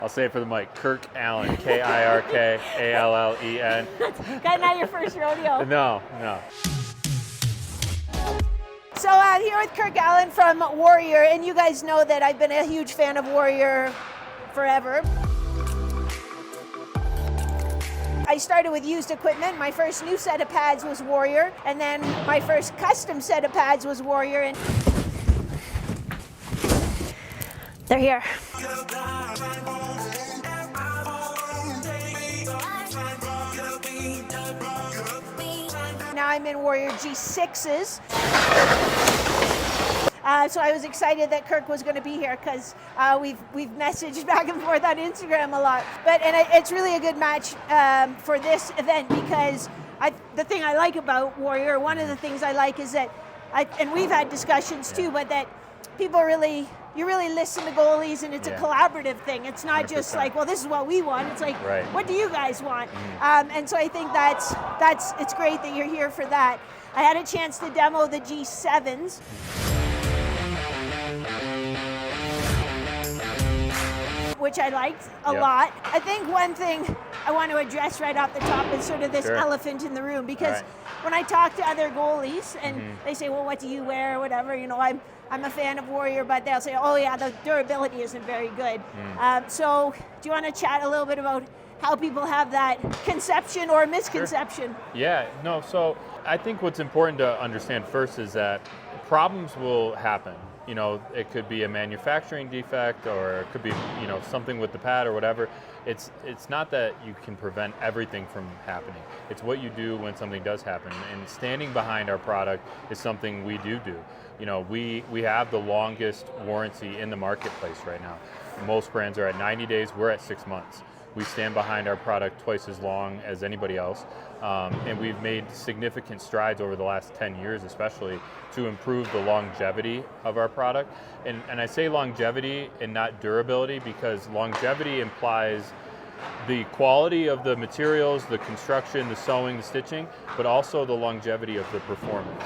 I'll say it for the mic. Kirk Allen, Kirkallen. Got not your first rodeo. No. So I'm here with Kirk Allen from Warrior, and you guys know that I've been a huge fan of Warrior forever. I started with used equipment. My first new set of pads was Warrior, and then my first custom set of pads was Warrior, and they're here. Now I'm in Warrior G6s. So I was excited that Kirk was going to be here because we've messaged back and forth on Instagram a lot. It's really a good match for this event because the thing I like about Warrior, one of the things I like is that, and we've had discussions too, but that you really listen to goalies, and it's a collaborative thing. It's not 100%. Just like, well, this is what we want. It's like, what do you guys want? And so I think it's great that you're here for that. I had a chance to demo the G7s. Which I liked a lot. I think one thing I want to address right off the top is sort of this elephant in the room, because when I talk to other goalies and they say, well, what do you wear or whatever, I'm a fan of Warrior, but they'll say, oh yeah, the durability isn't very good. So do you want to chat a little bit about how people have that conception or misconception? Sure. So I think what's important to understand first is that problems will happen. It could be a manufacturing defect, or it could be, something with the pad or whatever. It's not that you can prevent everything from happening. It's what you do when something does happen. And standing behind our product is something we do. We have the longest warranty in the marketplace right now. Most brands are at 90 days. We're at 6 months. We stand behind our product twice as long as anybody else. And we've made significant strides over the last 10 years, especially, to improve the longevity of our product. And I say longevity and not durability, because longevity implies the quality of the materials, the construction, the sewing, the stitching, but also the longevity of the performance.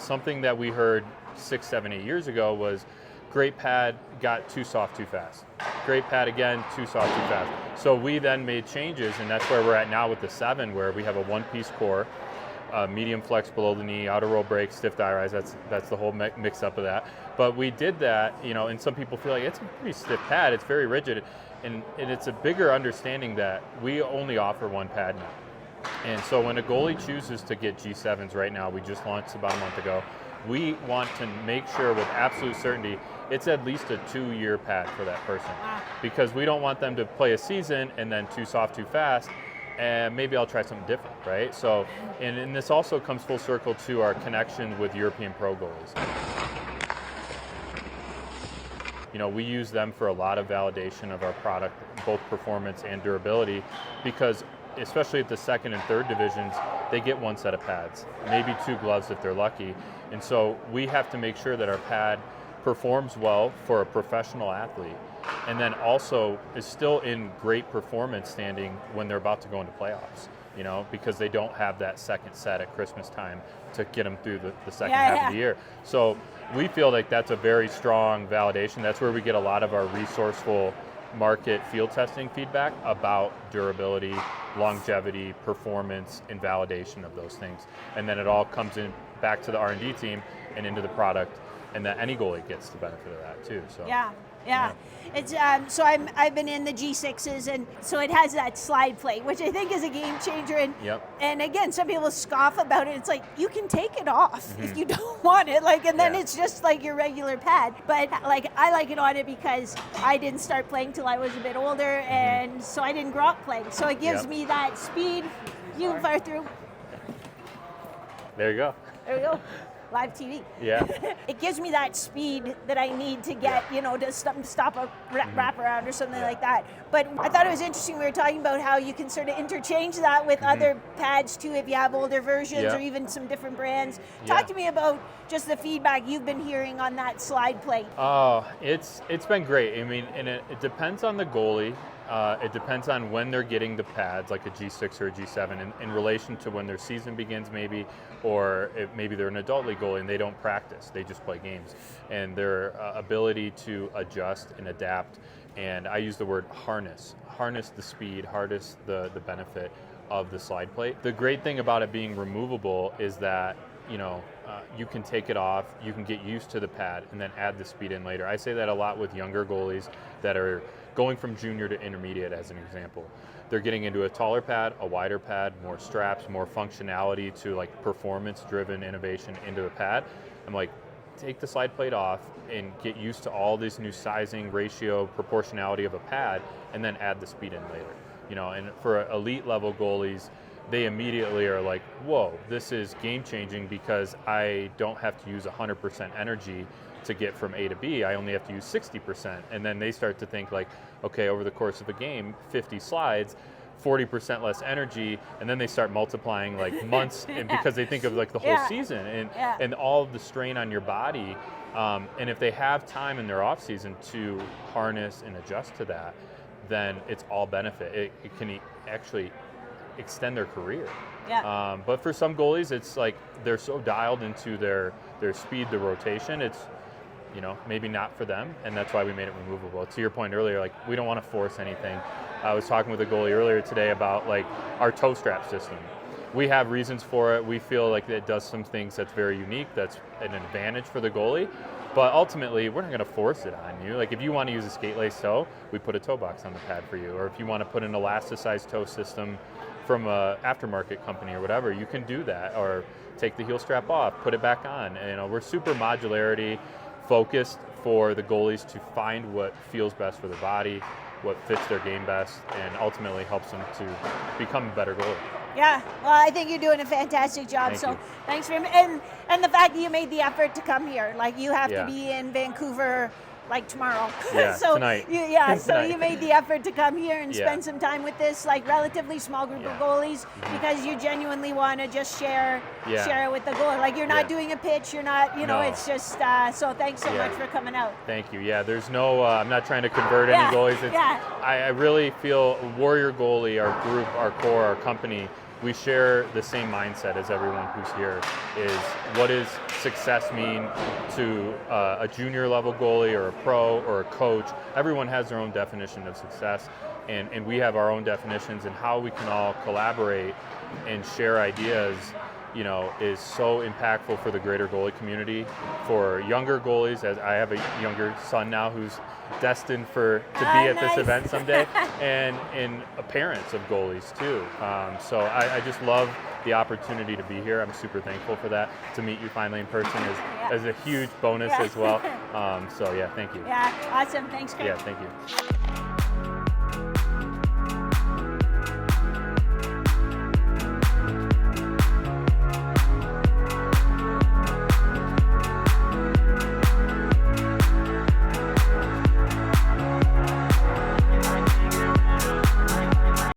Something that we heard 6, 7, 8 years ago was, great pad, got too soft too fast. Great pad again, too soft too fast. So we then made changes, and that's where we're at now with the 7, where we have a one-piece core, medium flex below the knee, outer roll break, stiff die rise. That's the whole mix-up of that. But we did that, and some people feel like it's a pretty stiff pad. It's very rigid, and it's a bigger understanding that we only offer one pad now. And so when a goalie chooses to get G7s right now, we just launched about a month ago, we want to make sure with absolute certainty it's at least a 2-year pad for that person. Because we don't want them to play a season and then too soft, too fast, and maybe I'll try something different, right? So, and this also comes full circle to our connection with European pro goalies. We use them for a lot of validation of our product, both performance and durability, because especially at the 2nd and 3rd divisions, they get one set of pads, maybe 2 gloves if they're lucky. And so we have to make sure that our pad performs well for a professional athlete, and then also is still in great performance standing when they're about to go into playoffs, because they don't have that second set at Christmas time to get them through the second half of the year. So we feel like that's a very strong validation. That's where we get a lot of our resourceful market field testing feedback about durability, longevity, performance, and validation of those things. And then it all comes in back to the R&D team and into the product, and that any goalie gets the benefit of that too. So it's so I've been in the G6s, and so it has that slide plate, which I think is a game changer. And again, some people scoff about it. It's like, you can take it off if you don't want it, and then it's just like your regular pad. But I like it on it because I didn't start playing till I was a bit older, and so I didn't grow up playing. So it gives me that speed. You can fire through. There you go. There we go. Live TV. Yeah. It gives me that speed that I need to get, to stop a wrap around or something like that. But I thought it was interesting. We were talking about how you can sort of interchange that with other pads too, if you have older versions or even some different brands. Talk to me about just the feedback you've been hearing on that slide plate. Oh, it's been great. I mean, and it depends on the goalie. It depends on when they're getting the pads, like a G6 or a G7, in relation to when their season begins maybe, or maybe they're an adult league goalie and they don't practice, they just play games. And their ability to adjust and adapt And I use the word harness the speed, harness the benefit of the slide plate. The great thing about it being removable is that, you can take it off, you can get used to the pad, and then add the speed in later. I say that a lot with younger goalies that are going from junior to intermediate, as an example. They're getting into a taller pad, a wider pad, more straps, more functionality to like performance-driven innovation into a pad. I'm like, take the slide plate off and get used to all this new sizing, ratio, proportionality of a pad, and then add the speed in later. And for elite level goalies, they immediately are like, whoa, this is game changing because I don't have to use 100% energy to get from A to B. I only have to use 60%. And then they start to think like, okay, over the course of a game, 50 slides, 40% less energy, and then they start multiplying like months and because they think of like the whole season and all the strain on your body. And if they have time in their off season to harness and adjust to that, then it's all benefit. It can actually extend their career. But for some goalies, it's like they're so dialed into their speed, the rotation, it's maybe not for them, and that's why we made it removable. To your point earlier, like we don't want to force anything. I was talking with a goalie earlier today about like our toe strap system. We have reasons for it. We feel like it does some things that's very unique, that's an advantage for the goalie, but ultimately we're not going to force it on you. Like if you want to use a skate lace toe, we put a toe box on the pad for you, or if you want to put an elasticized toe system from a aftermarket company or whatever, you can do that, or take the heel strap off, put it back on. And, we're super modularity focused for the goalies to find what feels best for their body, what fits their game best, and ultimately helps them to become a better goalie. Yeah, well, I think you're doing a fantastic job. Thank you. Thanks for and the fact that you made the effort to come here. Like you have Yeah. to be in Vancouver like tomorrow. Yeah, so tonight. So you made the effort to come here and Yeah. spend some time with this like relatively small group of goalies because you genuinely want to just share it with the goalie. Like you're not doing a pitch, you're not, No. It's just so thanks so much for coming out. Thank you. Yeah, there's no, I'm not trying to convert any goalies. I really feel Warrior Goalie, our group, our core, our company, we share the same mindset as everyone who's here, is what does success mean to a junior level goalie or a pro or a coach. Everyone has their own definition of success, and we have our own definitions, and how we can all collaborate and share ideas is so impactful for the greater goalie community, for younger goalies, as I have a younger son now who's destined to be at this event someday, and parents of goalies too. So I just love the opportunity to be here. I'm super thankful for that. To meet you finally in person is a huge bonus as well. So yeah, thank you. Yeah, awesome. Thanks, Craig. Yeah, thank you.